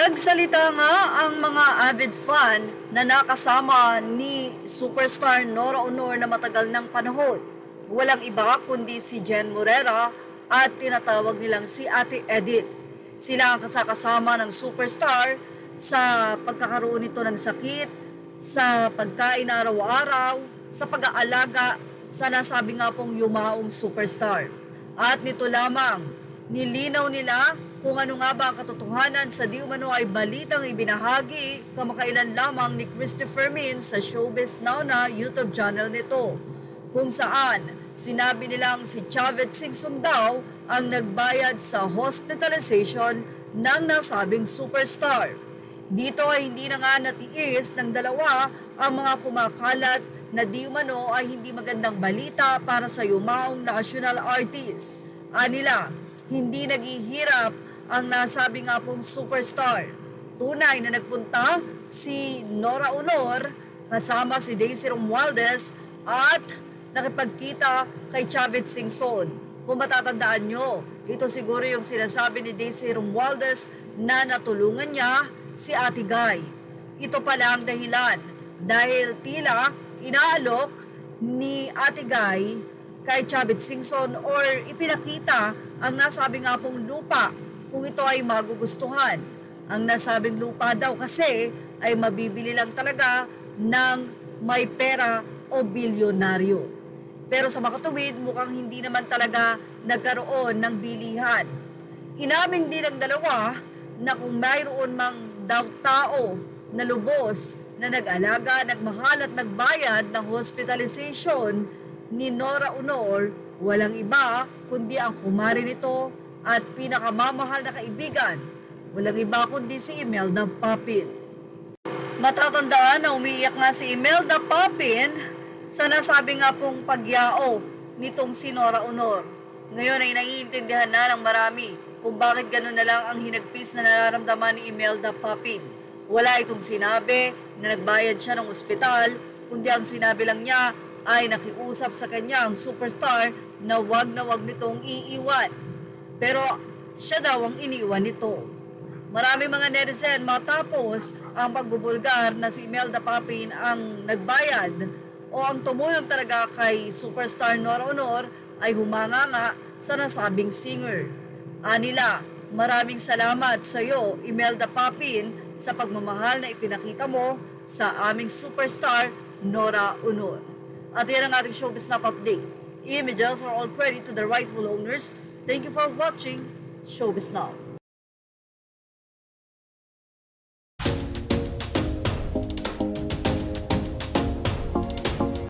Nagsalita nga ang mga avid fan na nakasama ni superstar Nora Honor na matagal ng panahon. Walang iba kundi si Jen Morera at tinatawag nilang si Ate Edith. Sila ang kasakasama ng superstar sa pagkakaroon nito ng sakit, sa pagkain araw-araw, sa pag-aalaga sa nasabi nga pong yumaong superstar. At nito lamang, nilinaw nila kung ano nga ba ang katotohanan sa di umano ay balitang ibinahagi kamakailan lamang ni Christopher Min sa Showbiz Now na YouTube channel nito, kung saan sinabi nilang si Chavez Singson daw ang nagbayad sa hospitalization ng nasabing superstar. Dito ay hindi na nga natiis ng dalawa ang mga kumakalat na di umano ay hindi magandang balita para sa yumaong national artist. Anila, hindi naghihirap ang nasabi nga pong superstar. Tunay na nagpunta si Nora Honor kasama si Daisy Romualdez at nakipagkita kay Chavez Singson. Kung matatandaan nyo, ito siguro yung sinasabi ni Daisy Romualdez na natulungan niya si Ate Guy. Ito pala ang dahilan dahil tila inaalok ni Ate Guy kay Chavez Singson or ipinakita ang nasabi nga pong lupa kung ito ay magugustuhan. Ang nasabing lupa daw kasi ay mabibili lang talaga ng may pera o bilyonaryo. Pero sa makatuwid, mukhang hindi naman talaga nagkaroon ng bilihan. Inamin din ng dalawa na kung mayroon mang daw tao na lubos na nag-alaga, nagmahal at nagbayad ng hospitalization ni Nora Honor, walang iba kundi ang kumari nito at pinakamamahal na kaibigan, walang iba kundi si Imelda Papin. Matatandaan na umiiyak nga si Imelda Papin sa nasabi nga pong pagyao nitong si Nora Honor. Ngayon ay naiintindihan na ng marami kung bakit gano'n na lang ang hinagpis na nararamdaman ni Imelda Papin. Wala itong sinabi na nagbayad siya ng ospital, kundi ang sinabi lang niya ay nakiusap sa kanya ang superstar na wag nitong iiwan. Pero siya daw ang iniwan nito. Marami mga netizen matapos ang pagbubulgar na si Imelda Papin ang nagbayad o ang tumulong talaga kay superstar Nora Honor ay humanganga sa nasabing singer. Anila, maraming salamat sa iyo Imelda Papin sa pagmamahal na ipinakita mo sa aming superstar Nora Honor. At yan ang ating Showbiz Snap Update. Images are all credit to the rightful owners. Thank you for watching Showbiz Now.